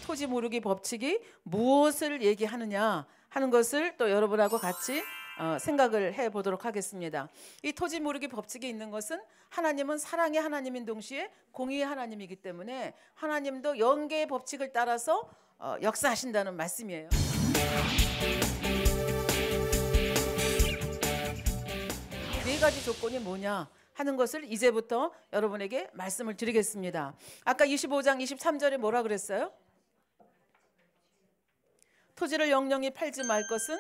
토지 모르기 법칙이 무엇을 얘기하느냐 하는 것을 또 여러분하고 같이 생각을 해보도록 하겠습니다. 이 토지 모르기 법칙이 있는 것은 하나님은 사랑의 하나님인 동시에 공의의 하나님이기 때문에 하나님도 영계의 법칙을 따라서 역사하신다는 말씀이에요. 네 가지 조건이 뭐냐 하는 것을 이제부터 여러분에게 말씀을 드리겠습니다. 아까 25장 23절에 뭐라 그랬어요? 토지를 영영히 팔지 말 것은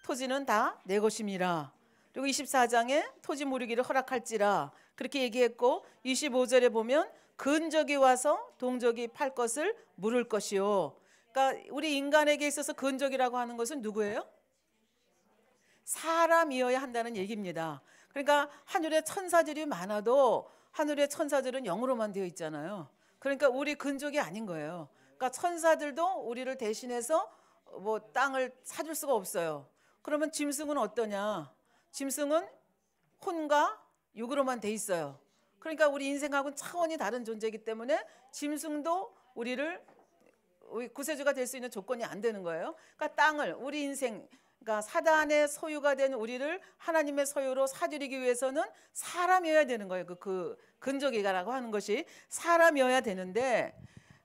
토지는 다 내 것임이라. 그리고 24장에 토지 모르기를 허락할지라 그렇게 얘기했고 25절에 보면 근적이 와서 동적이 팔 것을 물을 것이요. 그러니까 우리 인간에게 있어서 근적이라고 하는 것은 누구예요? 사람이어야 한다는 얘기입니다. 그러니까 하늘에 천사들이 많아도 하늘의 천사들은 영으로만 되어 있잖아요. 그러니까 우리 근족이 아닌 거예요. 그러니까 천사들도 우리를 대신해서 뭐 땅을 사줄 수가 없어요. 그러면 짐승은 어떠냐? 짐승은 혼과 육으로만 돼 있어요. 그러니까 우리 인생하고는 차원이 다른 존재이기 때문에 짐승도 우리 구세주가 될 수 있는 조건이 안 되는 거예요. 그러니까 땅을 우리 인생 그러니까 사단의 소유가 된 우리를 하나님의 소유로 사들이기 위해서는 사람이어야 되는 거예요. 그 근족이라고 하는 것이 사람이어야 되는데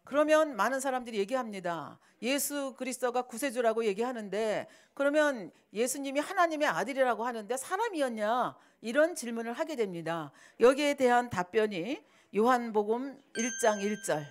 그러면 많은 사람들이 얘기합니다. 예수 그리스도가 구세주라고 얘기하는데 그러면 예수님이 하나님의 아들이라고 하는데 사람이었냐? 이런 질문을 하게 됩니다. 여기에 대한 답변이 요한복음 1장 1절.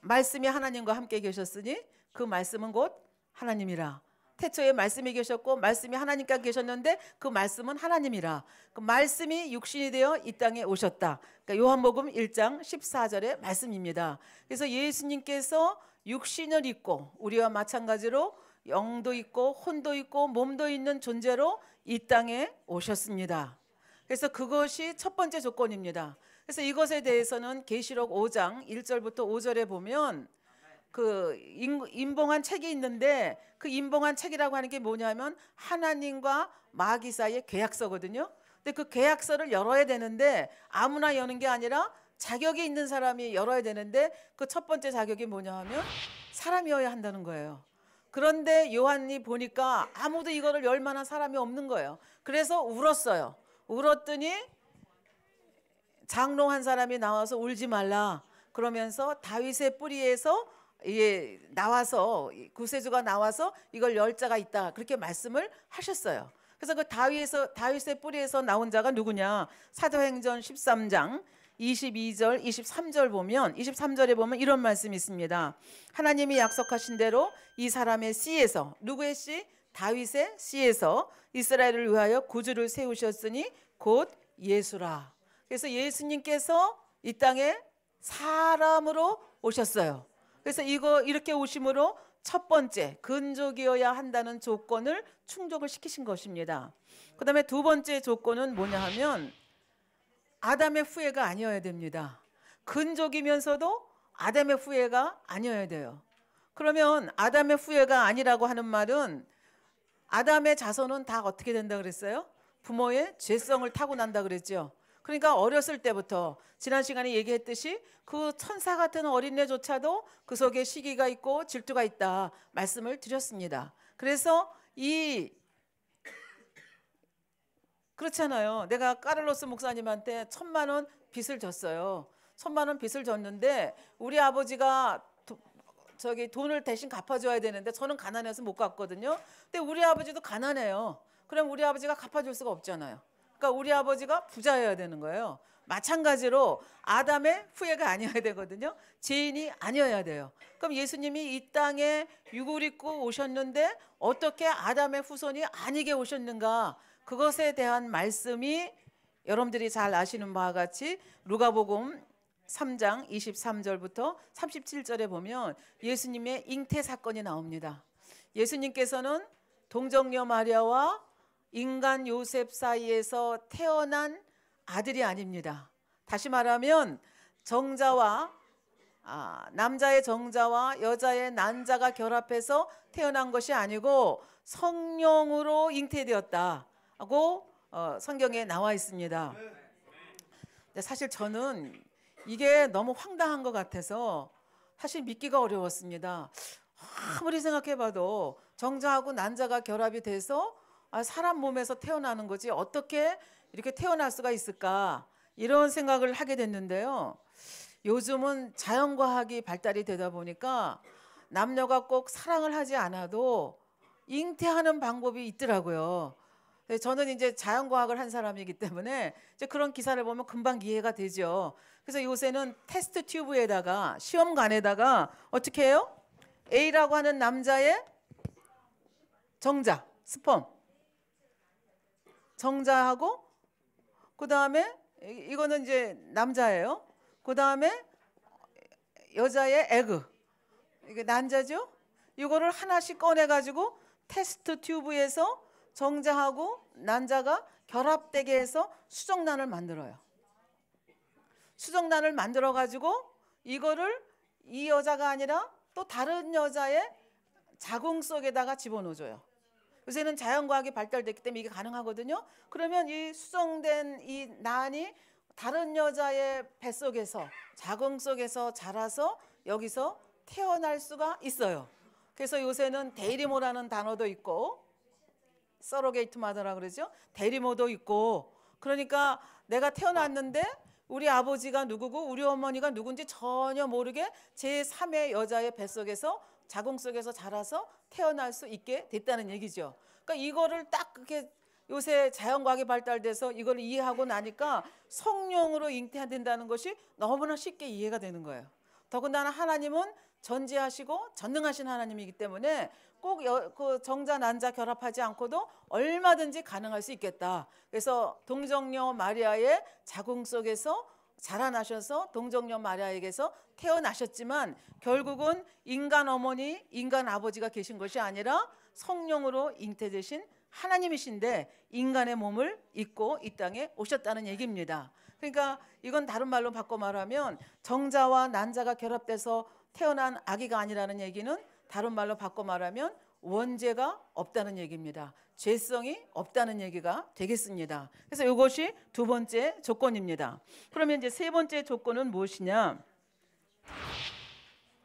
말씀이 하나님과 함께 계셨으니 그 말씀은 곧 하나님이라. 태초에 말씀이 계셨고 말씀이 하나님과 계셨는데 그 말씀은 하나님이라. 그 말씀이 육신이 되어 이 땅에 오셨다. 그러니까 요한복음 1장 14절의 말씀입니다. 그래서 예수님께서 육신을 입고 우리와 마찬가지로 영도 있고 혼도 있고 몸도 있는 존재로 이 땅에 오셨습니다. 그래서 그것이 첫 번째 조건입니다. 그래서 이것에 대해서는 계시록 5장 1절부터 5절에 보면 그 임봉한 책이 있는데 그 임봉한 책이라고 하는 게 뭐냐면 하나님과 마귀 사이의 계약서거든요. 근데 그 계약서를 열어야 되는데 아무나 여는 게 아니라 자격이 있는 사람이 열어야 되는데 그 첫 번째 자격이 뭐냐 하면 사람이어야 한다는 거예요. 그런데 요한이 보니까 아무도 이거를 열 만한 사람이 없는 거예요. 그래서 울었어요. 울었더니 장로 한 사람이 나와서 울지 말라 그러면서 다윗의 뿌리에서 나와서 구세주가 나와서 이걸 열 자가 있다 그렇게 말씀을 하셨어요. 그래서 그 다윗의 뿌리에서 나온 자가 누구냐? 사도행전 13장 22절 23절 보면 23절에 보면 이런 말씀이 있습니다. 하나님이 약속하신 대로 이 사람의 씨에서 누구의 씨? 다윗의 씨에서 이스라엘을 위하여 구주를 세우셨으니 곧 예수라. 그래서 예수님께서 이 땅에 사람으로 오셨어요. 그래서 이렇게 오심으로 첫 번째 근족이어야 한다는 조건을 충족을 시키신 것입니다. 그 다음에 두 번째 조건은 뭐냐 하면 아담의 후예가 아니어야 됩니다. 근족이면서도 아담의 후예가 아니어야 돼요. 그러면 아담의 후예가 아니라고 하는 말은 아담의 자손은 다 어떻게 된다 그랬어요? 부모의 죄성을 타고난다 그랬죠. 그러니까 어렸을 때부터 지난 시간에 얘기했듯이 그 천사 같은 어린애조차도 그 속에 시기가 있고 질투가 있다 말씀을 드렸습니다. 그래서 그렇잖아요. 내가 까를로스 목사님한테 1,000,000원 빚을 졌어요. 1,000,000원 빚을 졌는데 우리 아버지가 돈을 대신 갚아줘야 되는데 저는 가난해서 못 갚거든요. 근데 우리 아버지도 가난해요. 그럼 우리 아버지가 갚아줄 수가 없잖아요. 그러니까 우리 아버지가 부자여야 되는 거예요. 마찬가지로 아담의 후예가 아니어야 되거든요. 죄인이 아니어야 돼요. 그럼 예수님이 이 땅에 육을 입고 오셨는데 어떻게 아담의 후손이 아니게 오셨는가? 그것에 대한 말씀이 여러분들이 잘 아시는 바와 같이 누가복음 3장 23절부터 37절에 보면 예수님의 잉태 사건이 나옵니다. 예수님께서는 동정녀 마리아와 인간 요셉 사이에서 태어난 아들이 아닙니다. 다시 말하면 남자의 정자와 여자의 난자가 결합해서 태어난 것이 아니고 성령으로 잉태되었다고 성경에 나와 있습니다. 근데 사실 저는 이게 너무 황당한 것 같아서 사실 믿기가 어려웠습니다. 아무리 생각해봐도 정자하고 난자가 결합이 돼서 사람 몸에서 태어나는 거지 어떻게 이렇게 태어날 수가 있을까 이런 생각을 하게 됐는데요. 요즘은 자연과학이 발달이 되다 보니까 남녀가 꼭 사랑을 하지 않아도 잉태하는 방법이 있더라고요. 저는 이제 자연과학을 한 사람이기 때문에 이제 그런 기사를 보면 금방 이해가 되죠. 그래서 요새는 테스트 튜브에다가 시험관에다가 어떻게 해요? A라고 하는 남자의 정자, 스펌, 정자하고 그 다음에 이거는 이제 남자예요. 그 다음에 여자의 에그, 이게 난자죠. 이거를 하나씩 꺼내 가지고 테스트 튜브에서 정자하고 난자가 결합되게 해서 수정란을 만들어요. 수정란을 만들어 가지고 이거를 이 여자가 아니라 또 다른 여자의 자궁 속에다가 집어넣어줘요. 요새는 자연과학이 발달됐기 때문에 이게 가능하거든요. 그러면 이 수정된 이 난이 다른 여자의 뱃속에서 자궁 속에서 자라서 여기서 태어날 수가 있어요. 그래서 요새는 대리모라는 단어도 있고 서로게이트 마더라 그러죠. 대리모도 있고 그러니까 내가 태어났는데 우리 아버지가 누구고 우리 어머니가 누군지 전혀 모르게 제3의 여자의 뱃속에서 자궁 속에서 자라서 태어날 수 있게 됐다는 얘기죠. 그러니까 이거를 딱 그렇게 요새 자연과학이 발달돼서 이걸 이해하고 나니까 성령으로 잉태된다는 것이 너무나 쉽게 이해가 되는 거예요. 더군다나 하나님은 전지하시고 전능하신 하나님이기 때문에 꼭 그 정자 난자 결합하지 않고도 얼마든지 가능할 수 있겠다. 그래서 동정녀 마리아의 자궁 속에서 자라나셔서 동정녀 마리아에게서 태어나셨지만 결국은 인간 어머니, 인간 아버지가 계신 것이 아니라 성령으로 잉태되신 하나님이신데 인간의 몸을 입고 이 땅에 오셨다는 얘기입니다. 그러니까 이건 다른 말로 바꿔 말하면 정자와 난자가 결합돼서 태어난 아기가 아니라는 얘기는 다른 말로 바꿔 말하면 원죄가 없다는 얘기입니다. 죄성이 없다는 얘기가 되겠습니다. 그래서 이것이 두 번째 조건입니다. 그러면 이제 세 번째 조건은 무엇이냐?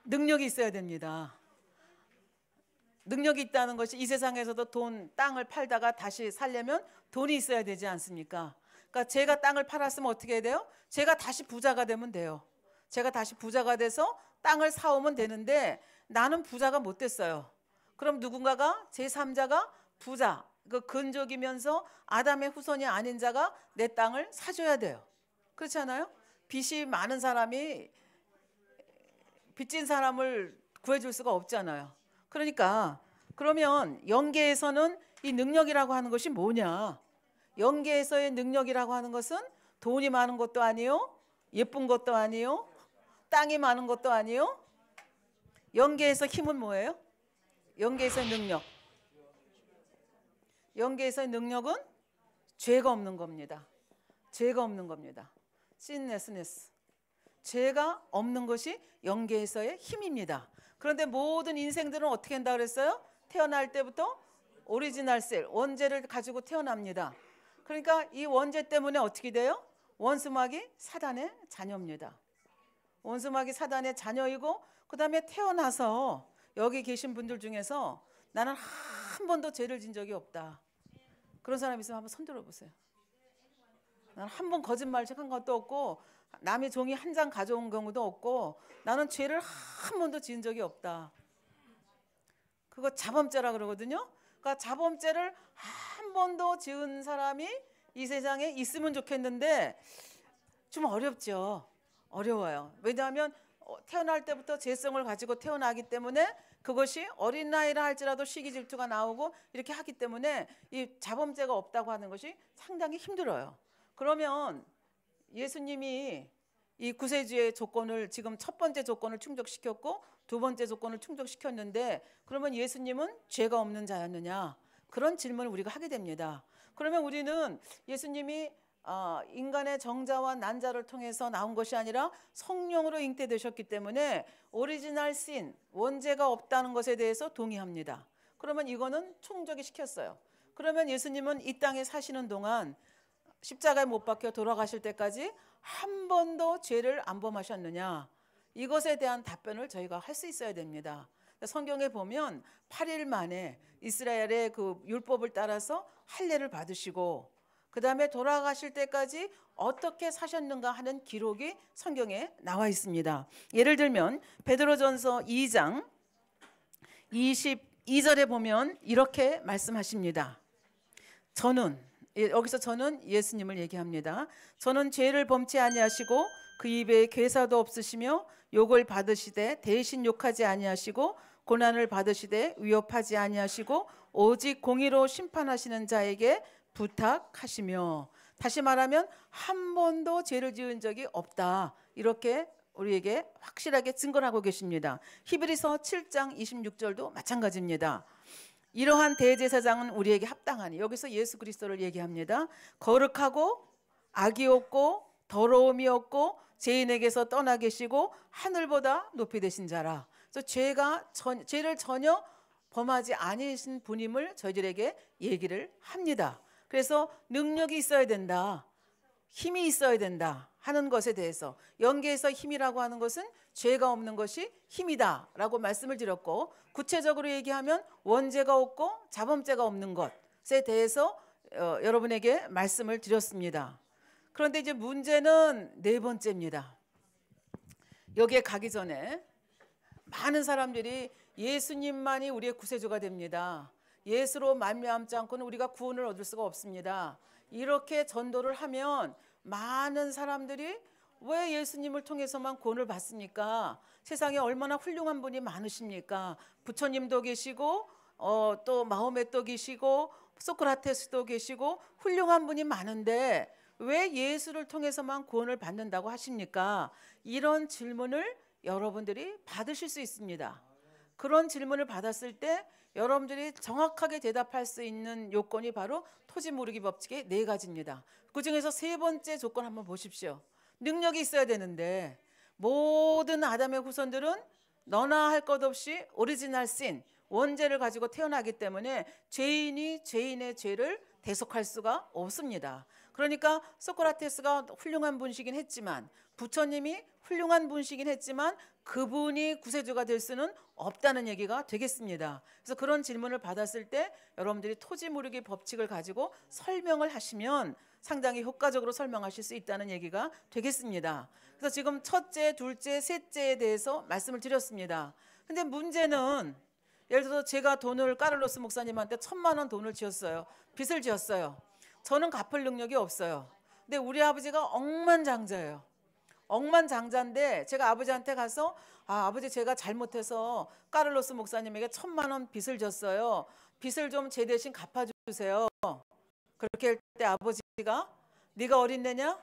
능력이 있어야 됩니다. 능력이 있다는 것이 이 세상에서도 돈, 땅을 팔다가 다시 살려면 돈이 있어야 되지 않습니까? 그러니까 제가 땅을 팔았으면 어떻게 해야 돼요? 제가 다시 부자가 되면 돼요. 제가 다시 부자가 돼서 땅을 사오면 되는데 나는 부자가 못 됐어요. 그럼 누군가가 제3자가 부자, 그 근족이면서 아담의 후손이 아닌 자가 내 땅을 사줘야 돼요. 그렇지 않아요? 빚이 많은 사람이 빚진 사람을 구해줄 수가 없잖아요. 그러니까 그러면 영계에서는 이 능력이라고 하는 것이 뭐냐? 영계에서의 능력이라고 하는 것은 돈이 많은 것도 아니요, 예쁜 것도 아니요, 땅이 많은 것도 아니요. 영계에서 힘은 뭐예요? 영계에서의 능력. 영계에서의 능력은 죄가 없는 겁니다. 죄가 없는 겁니다. sinlessness. 죄가 없는 것이 영계에서의 힘입니다. 그런데 모든 인생들은 어떻게 한다 그랬어요? 태어날 때부터 오리지널 셀, 원죄를 가지고 태어납니다. 그러니까 이 원죄 때문에 어떻게 돼요? 원수마귀 사단의 자녀입니다. 원수마귀 사단의 자녀이고 그 다음에 태어나서 여기 계신 분들 중에서 나는 한 번도 죄를 진 적이 없다. 그런 사람 있으면 한번 손 들어보세요. 나는 한 번 거짓말을 한 것도 없고 남의 종이 한 장 가져온 경우도 없고 나는 죄를 한 번도 지은 적이 없다. 그거 자범죄라 그러거든요. 그러니까 자범죄를 한 번도 지은 사람이 이 세상에 있으면 좋겠는데 좀 어렵죠. 어려워요. 왜냐하면 태어날 때부터 죄성을 가지고 태어나기 때문에 그것이 어린 나이라 할지라도 시기 질투가 나오고 이렇게 하기 때문에 이 자범죄가 없다고 하는 것이 상당히 힘들어요. 그러면 예수님이 이 구세주의 조건을 지금 첫 번째 조건을 충족시켰고 두 번째 조건을 충족시켰는데 그러면 예수님은 죄가 없는 자였느냐? 그런 질문을 우리가 하게 됩니다. 그러면 우리는 예수님이 인간의 정자와 난자를 통해서 나온 것이 아니라 성령으로 잉태되셨기 때문에 오리지널 신, 원죄가 없다는 것에 대해서 동의합니다. 그러면 이거는 충족이 시켰어요. 그러면 예수님은 이 땅에 사시는 동안 십자가에 못 박혀 돌아가실 때까지 한 번도 죄를 안 범하셨느냐? 이것에 대한 답변을 저희가 할 수 있어야 됩니다. 성경에 보면 8일 만에 이스라엘의 그 율법을 따라서 할례를 받으시고 그 다음에 돌아가실 때까지 어떻게 사셨는가 하는 기록이 성경에 나와 있습니다. 예를 들면 베드로전서 2장 22절에 보면 이렇게 말씀하십니다. 여기서 저는 예수님을 얘기합니다. 저는 죄를 범치 아니하시고 그 입에 괴사도 없으시며 욕을 받으시되 대신 욕하지 아니하시고 고난을 받으시되 위협하지 아니하시고 오직 공의로 심판하시는 자에게 부탁하시며, 다시 말하면 한 번도 죄를 지은 적이 없다, 이렇게 우리에게 확실하게 증거를 하고 계십니다. 히브리서 7장 26절도 마찬가지입니다. 이러한 대제사장은 우리에게 합당하니, 여기서 예수 그리스도를 얘기합니다. 거룩하고 악이 없고 더러움이 없고 죄인에게서 떠나 계시고 하늘보다 높이 되신 자라. 그래서 죄를 전혀 범하지 아니신 분임을 저희들에게 얘기를 합니다. 그래서 능력이 있어야 된다, 힘이 있어야 된다 하는 것에 대해서, 영계에서 힘이라고 하는 것은 죄가 없는 것이 힘이다 라고 말씀을 드렸고, 구체적으로 얘기하면 원죄가 없고 자범죄가 없는 것에 대해서 여러분에게 말씀을 드렸습니다. 그런데 이제 문제는 네 번째입니다. 여기에 가기 전에 많은 사람들이 예수님만이 우리의 구세주가 됩니다, 예수로 말미암지 않고는 우리가 구원을 얻을 수가 없습니다, 이렇게 전도를 하면 많은 사람들이 왜 예수님을 통해서만 구원을 받습니까? 세상에 얼마나 훌륭한 분이 많으십니까? 부처님도 계시고 또 마호메도 계시고 소크라테스도 계시고 훌륭한 분이 많은데 왜 예수를 통해서만 구원을 받는다고 하십니까? 이런 질문을 여러분들이 받으실 수 있습니다. 그런 질문을 받았을 때 여러분들이 정확하게 대답할 수 있는 요건이 바로 토지 모르기 법칙의 4가지입니다. 그중에서 세 번째 조건 한번 보십시오. 능력이 있어야 되는데, 모든 아담의 후손들은 너나 할 것 없이 오리지널 신, 원죄를 가지고 태어나기 때문에 죄인이 죄인의 죄를 대속할 수가 없습니다. 그러니까 소크라테스가 훌륭한 분이시긴 했지만, 부처님이 훌륭한 분이시긴 했지만 그분이 구세주가 될 수는 없다는 얘기가 되겠습니다. 그래서 그런 질문을 받았을 때 여러분들이 토지 모르기 법칙을 가지고 설명을 하시면 상당히 효과적으로 설명하실 수 있다는 얘기가 되겠습니다. 그래서 지금 첫째, 둘째, 셋째에 대해서 말씀을 드렸습니다. 근데 문제는, 예를 들어서 제가 돈을 까를로스 목사님한테 1,000만 원 돈을 지었어요. 빚을 지었어요. 저는 갚을 능력이 없어요. 근데 우리 아버지가 억만장자예요. 억만장자인데 제가 아버지한테 가서 아버지 제가 잘못해서 까를로스 목사님에게 1,000만 원 빚을 졌어요. 빚을 좀 제 대신 갚아주세요. 그렇게 할 때 아버지가 네가 어린애냐?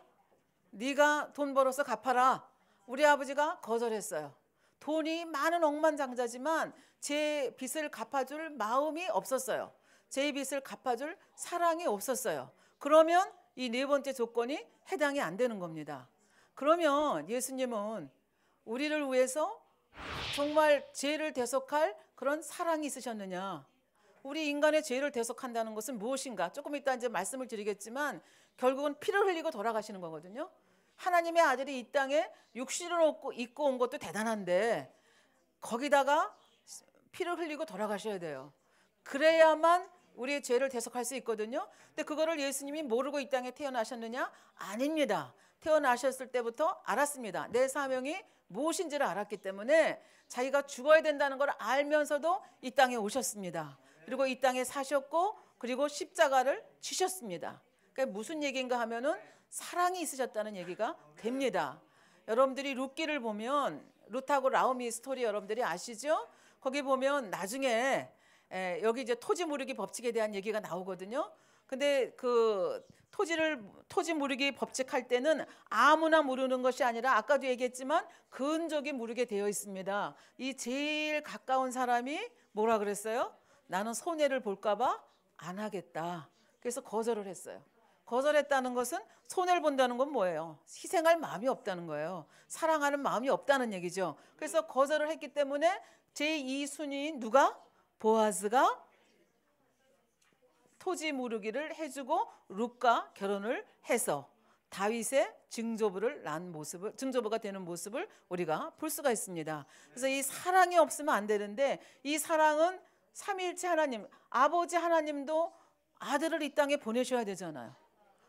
네가 돈 벌어서 갚아라. 우리 아버지가 거절했어요. 돈이 많은 억만장자지만 제 빚을 갚아줄 마음이 없었어요. 제 빚을 갚아줄 사랑이 없었어요. 그러면 이 네 번째 조건이 해당이 안 되는 겁니다. 그러면 예수님은 우리를 위해서 정말 죄를 대속할 그런 사랑이 있으셨느냐? 우리 인간의 죄를 대속한다는 것은 무엇인가? 조금 이따 이제 말씀을 드리겠지만 결국은 피를 흘리고 돌아가시는 거거든요. 하나님의 아들이 이 땅에 육신을 입고 온 것도 대단한데 거기다가 피를 흘리고 돌아가셔야 돼요. 그래야만 우리의 죄를 대속할 수 있거든요. 근데 그거를 예수님이 모르고 이 땅에 태어나셨느냐? 아닙니다. 태어나셨을 때부터 알았습니다. 내 사명이 무엇인지를 알았기 때문에 자기가 죽어야 된다는 걸 알면서도 이 땅에 오셨습니다. 그리고 이 땅에 사셨고 그리고 십자가를 지셨습니다. 그러니까 무슨 얘기인가 하면은 사랑이 있으셨다는 얘기가 됩니다. 여러분들이 룻기를 보면, 룻하고 나오미 스토리 여러분들이 아시죠? 거기 보면 나중에 여기 이제 토지 무르기 법칙에 대한 얘기가 나오거든요. 근데 그 토지 무르기 법칙 할 때는 아무나 무르는 것이 아니라 아까도 얘기했지만 근족이 무르게 되어 있습니다. 이 제일 가까운 사람이 뭐라 그랬어요? 나는 손해를 볼까봐 안 하겠다. 그래서 거절을 했어요. 거절했다는 것은 손해를 본다는 건 뭐예요? 희생할 마음이 없다는 거예요. 사랑하는 마음이 없다는 얘기죠. 그래서 거절을 했기 때문에 제2순위인 누가? 보아스가 토지 무르기를 해주고 룻과 결혼을 해서 다윗의 증조부를 낳은 모습을, 증조부가 되는 모습을 우리가 볼 수가 있습니다. 그래서 이 사랑이 없으면 안 되는데, 이 사랑은 삼위일체 하나님, 아버지 하나님도 아들을 이 땅에 보내셔야 되잖아요.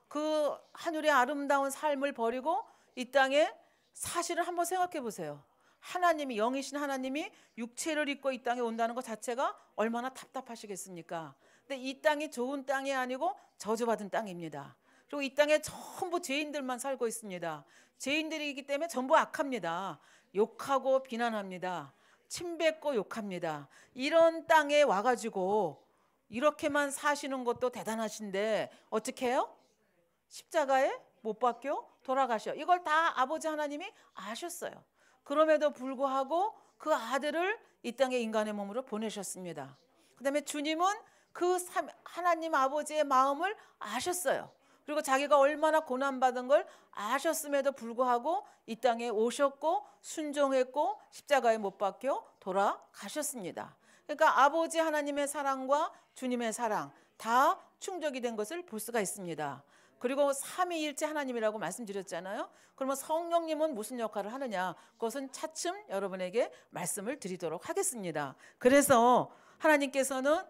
그 하늘의 아름다운 삶을 버리고 이 땅에, 사실을 한번 생각해 보세요. 하나님이, 영이신 하나님이 육체를 입고 이 땅에 온다는 것 자체가 얼마나 답답하시겠습니까? 근데 이 땅이 좋은 땅이 아니고 저주받은 땅입니다. 그리고 이 땅에 전부 죄인들만 살고 있습니다. 죄인들이기 때문에 전부 악합니다. 욕하고 비난합니다. 침뱉고 욕합니다. 이런 땅에 와가지고 이렇게만 사시는 것도 대단하신데 어떻게 해요? 십자가에 못 박혀 돌아가셔. 이걸 다 아버지 하나님이 아셨어요. 그럼에도 불구하고 그 아들을 이 땅에 인간의 몸으로 보내셨습니다. 그 다음에 주님은 그 하나님 아버지의 마음을 아셨어요. 그리고 자기가 얼마나 고난받은 걸 아셨음에도 불구하고 이 땅에 오셨고 순종했고 십자가에 못 박혀 돌아가셨습니다. 그러니까 아버지 하나님의 사랑과 주님의 사랑 다 충족이 된 것을 볼 수가 있습니다. 그리고 삼위일체 하나님이라고 말씀드렸잖아요. 그러면 성령님은 무슨 역할을 하느냐? 그것은 차츰 여러분에게 말씀을 드리도록 하겠습니다. 그래서 하나님께서는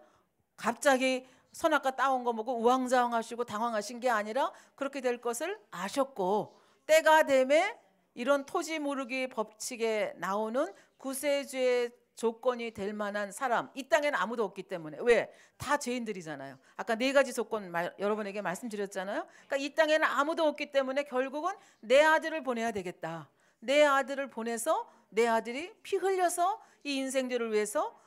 갑자기 선악과 따온 거 보고 우왕좌왕하시고 당황하신 게 아니라 그렇게 될 것을 아셨고, 때가 되매 이런 토지 무르기 법칙에 나오는 구세주의 조건이 될 만한 사람, 이 땅에는 아무도 없기 때문에. 왜? 다 죄인들이잖아요. 아까 4가지 조건 여러분에게 말씀드렸잖아요. 그러니까 이 땅에는 아무도 없기 때문에 결국은 내 아들을 보내야 되겠다. 내 아들을 보내서 내 아들이 피 흘려서 이 인생들을 위해서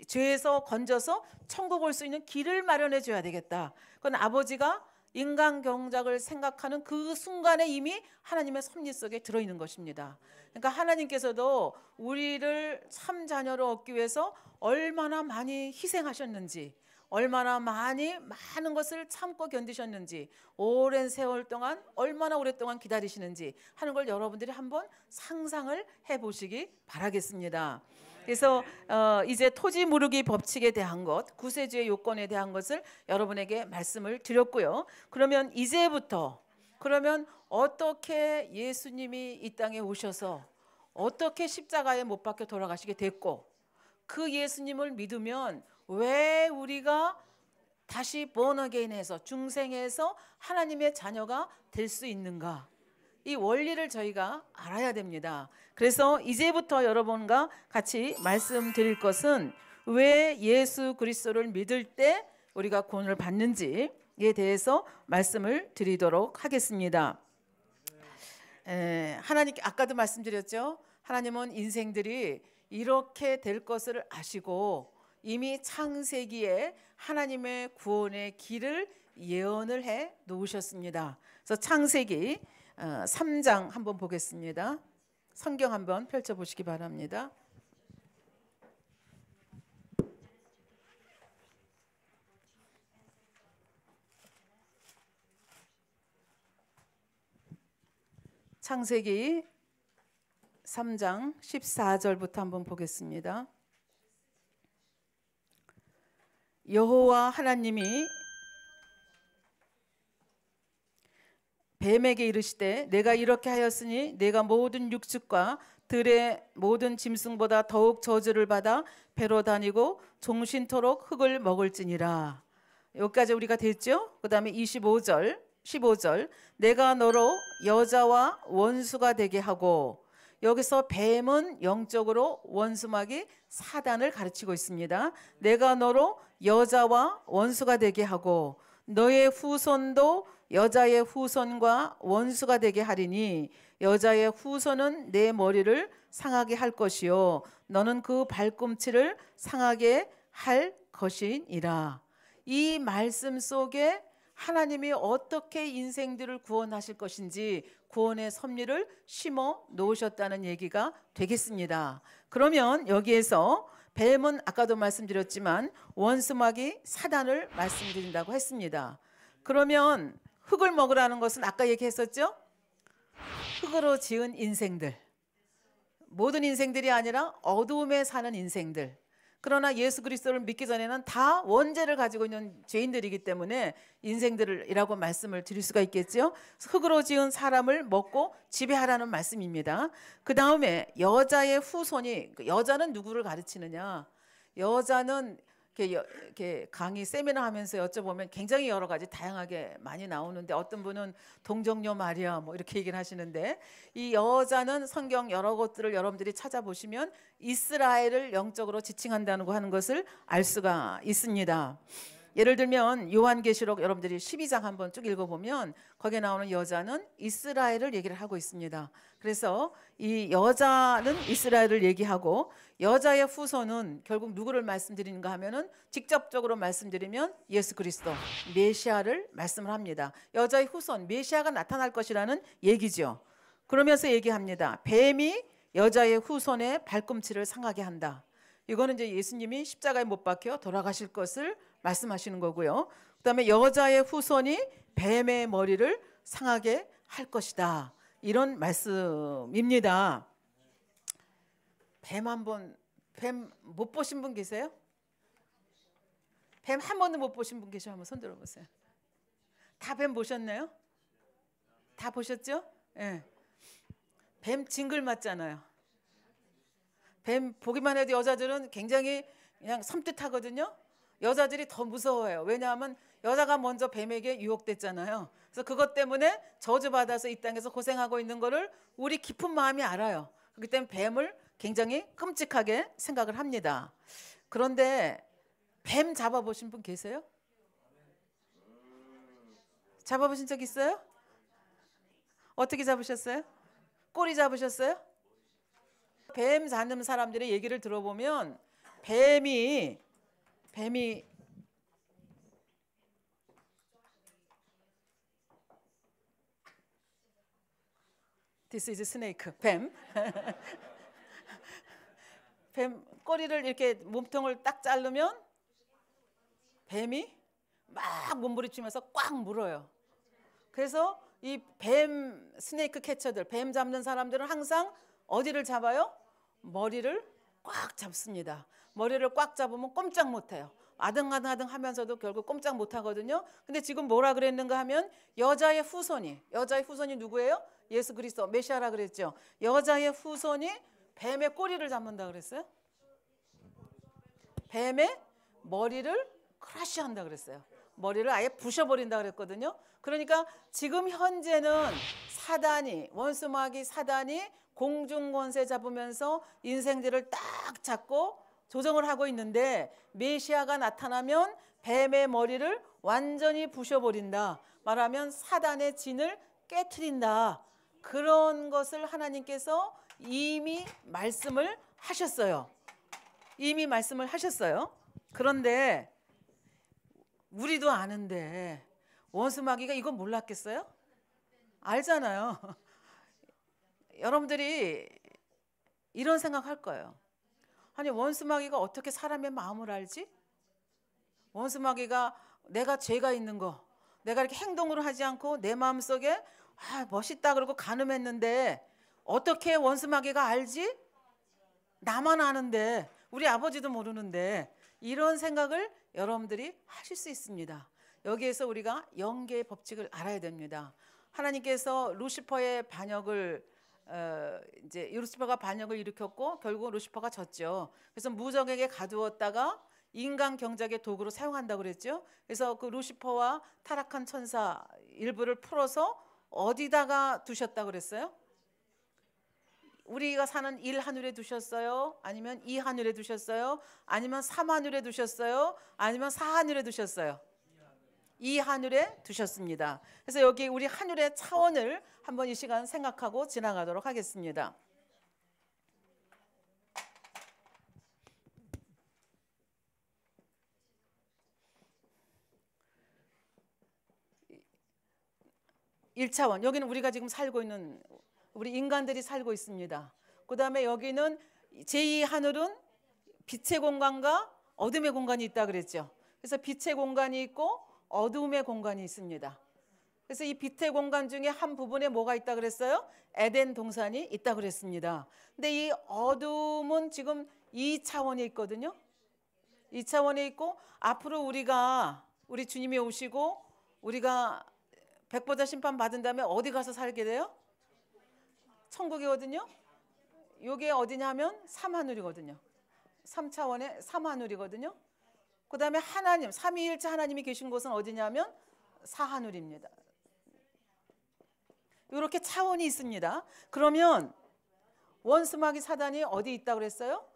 죄에서 건져서 천국 올 수 있는 길을 마련해 줘야 되겠다. 그건 아버지가 인간 경작을 생각하는 그 순간에 이미 하나님의 섭리 속에 들어있는 것입니다. 그러니까 하나님께서도 우리를 참 자녀로 얻기 위해서 얼마나 많이 희생하셨는지, 얼마나 많은 것을 참고 견디셨는지, 오랜 세월 동안 얼마나 오랫동안 기다리시는지 하는 걸 여러분들이 한번 상상을 해보시기 바라겠습니다. 그래서 이제 토지 무르기 법칙에 대한 것, 구세주의 요건에 대한 것을 여러분에게 말씀을 드렸고요. 그러면 이제부터, 그러면 어떻게 예수님이 이 땅에 오셔서 어떻게 십자가에 못 박혀 돌아가시게 됐고, 그 예수님을 믿으면 왜 우리가 다시 born again해서 중생해서 하나님의 자녀가 될 수 있는가? 이 원리를 저희가 알아야 됩니다. 그래서 이제부터 여러분과 같이 말씀드릴 것은 왜 예수 그리스도를 믿을 때 우리가 구원을 받는지에 대해서 말씀을 드리도록 하겠습니다. 하나님께 아까도 말씀드렸죠. 하나님은 인생들이 이렇게 될 것을 아시고 이미 창세기에 하나님의 구원의 길을 예언을 해 놓으셨습니다. 그래서 창세기 3장 한번 보겠습니다. 성경 한번 펼쳐보시기 바랍니다. 창세기 3장 14절부터 한번 보겠습니다. 여호와 하나님이 뱀에게 이르시되 내가 이렇게 하였으니 내가 모든 육축과 들의 모든 짐승보다 더욱 저주를 받아 배로 다니고 종신토록 흙을 먹을지니라. 여기까지 우리가 됐죠? 그 다음에 15절 내가 너로 여자와 원수가 되게 하고, 여기서 뱀은 영적으로 원수마귀 사단을 가르치고 있습니다. 내가 너로 여자와 원수가 되게 하고 너의 후손도 여자의 후손과 원수가 되게 하리니 여자의 후손은 내 머리를 상하게 할 것이요 너는 그 발꿈치를 상하게 할 것이니라. 이 말씀 속에 하나님이 어떻게 인생들을 구원하실 것인지 구원의 섭리를 심어 놓으셨다는 얘기가 되겠습니다. 그러면 여기에서 뱀은 아까도 말씀드렸지만 원수마귀 사단을 말씀드린다고 했습니다. 그러면 흙을 먹으라는 것은 아까 얘기했었죠? 흙으로 지은 인생들, 모든 인생들이 아니라 어두움에 사는 인생들, 그러나 예수 그리스도를 믿기 전에는 다 원죄를 가지고 있는 죄인들이기 때문에 인생들이라고 말씀을 드릴 수가 있겠죠. 흙으로 지은 사람을 먹고 지배하라는 말씀입니다. 그 다음에 여자의 후손이, 여자는 누구를 가르치느냐? 여자는 이렇게 강의 세미나 하면서 여쭤보면 굉장히 여러 가지 다양하게 많이 나오는데, 어떤 분은 동정녀 마리아 뭐 이렇게 얘기를 하시는데, 이 여자는 성경 여러 곳들을 여러분들이 찾아보시면 이스라엘을 영적으로 지칭한다는 거 하는 것을 알 수가 있습니다. 예를 들면 요한계시록 여러분들이 12장 한번 쭉 읽어보면 거기에 나오는 여자는 이스라엘을 얘기를 하고 있습니다. 그래서 이 여자는 이스라엘을 얘기하고, 여자의 후손은 결국 누구를 말씀드리는가 하면은, 직접적으로 말씀드리면 예수 그리스도 메시아를 말씀을 합니다. 여자의 후손 메시아가 나타날 것이라는 얘기죠. 그러면서 얘기합니다. 뱀이 여자의 후손의 발꿈치를 상하게 한다. 이거는 이제 예수님이 십자가에 못 박혀 돌아가실 것을 말씀하시는 거고요. 그다음에 여자의 후손이 뱀의 머리를 상하게 할 것이다. 이런 말씀입니다. 뱀 못 보신 분 계세요? 뱀 한 번도 못 보신 분 계셔? 한번 손 들어보세요. 다 뱀 보셨나요? 다 보셨죠? 예. 뱀 징글 맞잖아요. 뱀 보기만 해도 여자들은 굉장히 그냥 섬뜩하거든요. 여자들이 더 무서워해요. 왜냐하면 여자가 먼저 뱀에게 유혹됐잖아요. 그래서 그것 때문에 저주받아서 이 땅에서 고생하고 있는 거를 우리 깊은 마음이 알아요. 그렇기 때문에 뱀을 굉장히 끔찍하게 생각을 합니다. 그런데 뱀 잡아보신 분 계세요? 잡아보신 적 있어요? 어떻게 잡으셨어요? 꼬리 잡으셨어요? 뱀 잡는 사람들의 얘기를 들어보면 뱀이 This is snake. 뱀 꼬리를 이렇게 몸통을 딱 자르면 뱀이 막 몸부림치면서 꽉 물어요. 그래서 이 뱀 스네이크 캐쳐들, 뱀 잡는 사람들은 항상 어디를 잡아요? 머리를 꽉 잡습니다. 머리를 꽉 잡으면 꼼짝 못해요. 아등아등 하면서도 결국 꼼짝 못하거든요. 근데 지금 뭐라 그랬는가 하면 여자의 후손이 누구예요? 예수 그리스도 메시아라 그랬죠. 여자의 후손이 뱀의 꼬리를 잡는다 그랬어요. 뱀의 머리를 크러쉬한다 그랬어요. 머리를 아예 부셔버린다 그랬거든요. 그러니까 지금 현재는 원수마귀 사단이 공중권세 잡으면서 인생들을 딱 잡고 조정을 하고 있는데, 메시아가 나타나면 뱀의 머리를 완전히 부셔버린다. 말하면 사단의 진을 깨트린다. 그런 것을 하나님께서 이미 말씀을 하셨어요. 그런데 우리도 아는데 원수마귀가 이거 몰랐겠어요? 알잖아요. 여러분들이 이런 생각할 거예요. 아니, 원수마귀가 어떻게 사람의 마음을 알지? 원수마귀가 내가 죄가 있는 거, 내가 이렇게 행동으로 하지 않고 내 마음속에 멋있다 그러고 간음했는데 어떻게 원수마귀가 알지? 나만 아는데, 우리 아버지도 모르는데. 이런 생각을 여러분들이 하실 수 있습니다. 여기에서 우리가 영계의 법칙을 알아야 됩니다. 하나님께서 루시퍼의 반역을 이제 루시퍼가 반역을 일으켰고 결국 루시퍼가 졌죠. 그래서 무적에게 가두었다가 인간 경작의 도구로 사용한다고 그랬죠. 그래서 그 루시퍼와 타락한 천사 일부를 풀어서 어디다가 두셨다고 그랬어요? 우리가 사는 1하늘에 두셨어요? 아니면 2하늘에 두셨어요? 아니면 3하늘에 두셨어요? 아니면 4하늘에 두셨어요? 2하늘에 두셨습니다. 그래서 여기 우리 하늘의 차원을 한번 이 시간 생각하고 지나가도록 하겠습니다. (1차원) 여기는 우리가 지금 살고 있는, 우리 인간들이 살고 있습니다. 그 다음에 여기는 제2하늘은 빛의 공간과 어둠의 공간이 있다 그랬죠. 그래서 빛의 공간이 있고 어둠의 공간이 있습니다. 그래서 이 빛의 공간 중에 한 부분에 뭐가 있다 그랬어요? 에덴 동산이 있다 그랬습니다. 근데 이 어둠은 지금 2차원에 있거든요. 2차원에 있고 앞으로 우리 주님이 오시고 우리가 백보자 심판 받은 다음에 어디 가서 살게 돼요? 천국이거든요. 이게 어디냐면 삼하늘이거든요. 3차원의 삼하늘이거든요. 그 다음에 하나님, 삼위일체 하나님이 계신 곳은 어디냐면 사하늘입니다. 이렇게 차원이 있습니다. 그러면 원수마귀 사단이 어디 있다고 그랬어요?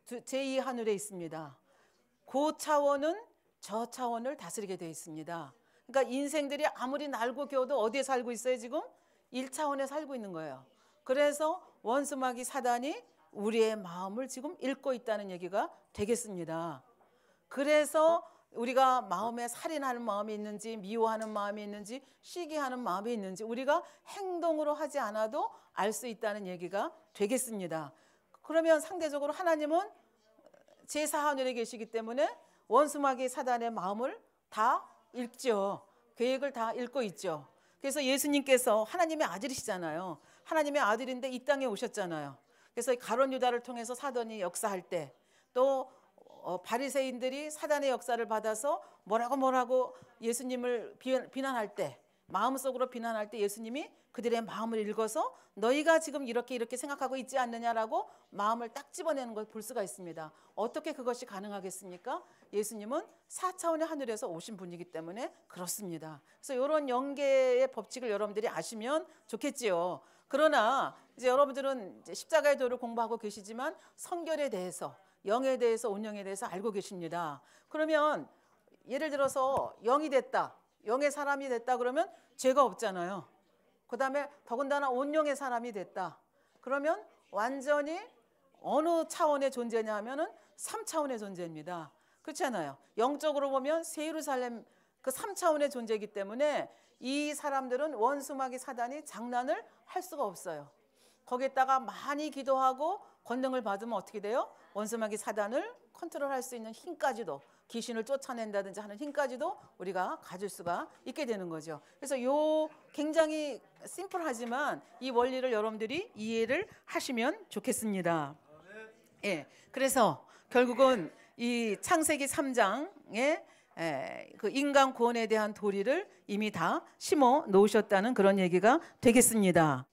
제2하늘에 있습니다. 그 차원은 저 차원을 다스리게 되어 있습니다. 그러니까 인생들이 아무리 날고 겨워도 어디에 살고 있어요? 지금 1차원에 살고 있는 거예요. 그래서 원수마귀 사단이 우리의 마음을 지금 읽고 있다는 얘기가 되겠습니다. 그래서 우리가 마음에 살인하는 마음이 있는지, 미워하는 마음이 있는지, 시기하는 마음이 있는지 우리가 행동으로 하지 않아도 알 수 있다는 얘기가 되겠습니다. 그러면 상대적으로 하나님은 제4하늘에 계시기 때문에 원수마귀 사단의 마음을 다 읽죠. 계획을 다 읽고 있죠. 그래서 예수님께서 하나님의 아들이시잖아요. 하나님의 아들인데 이 땅에 오셨잖아요. 그래서 가룟 유다를 통해서 사단이 역사할 때, 또 바리새인들이 사단의 역사를 받아서 뭐라고 예수님을 비난할 때, 마음속으로 비난할 때 예수님이 그들의 마음을 읽어서 너희가 지금 이렇게 생각하고 있지 않느냐라고 마음을 딱 집어내는 걸 볼 수가 있습니다. 어떻게 그것이 가능하겠습니까? 예수님은 4차원의 하늘에서 오신 분이기 때문에 그렇습니다. 그래서 이런 영계의 법칙을 여러분들이 아시면 좋겠지요. 그러나 이제 여러분들은 이제 십자가의 도를 공부하고 계시지만 성결에 대해서, 영에 대해서, 온영에 대해서 알고 계십니다. 그러면 예를 들어서 영이 됐다, 영의 사람이 됐다 그러면 죄가 없잖아요. 그 다음에 더군다나 온영의 사람이 됐다 그러면 완전히 어느 차원의 존재냐 하면은 3차원의 존재입니다. 그렇잖아요. 영적으로 보면 새 예루살렘 그 3차원의 존재이기 때문에 이 사람들은 원수마귀 사단이 장난을 할 수가 없어요. 거기에다가 많이 기도하고 권능을 받으면 어떻게 돼요? 원수마귀 사단을 컨트롤할 수 있는 힘까지도, 귀신을 쫓아낸다든지 하는 힘까지도 우리가 가질 수가 있게 되는 거죠. 그래서 요 굉장히 심플하지만 이 원리를 여러분들이 이해를 하시면 좋겠습니다. 예, 그래서 결국은 이 창세기 3장에 그 인간 구원에 대한 도리를 이미 다 심어 놓으셨다는 그런 얘기가 되겠습니다.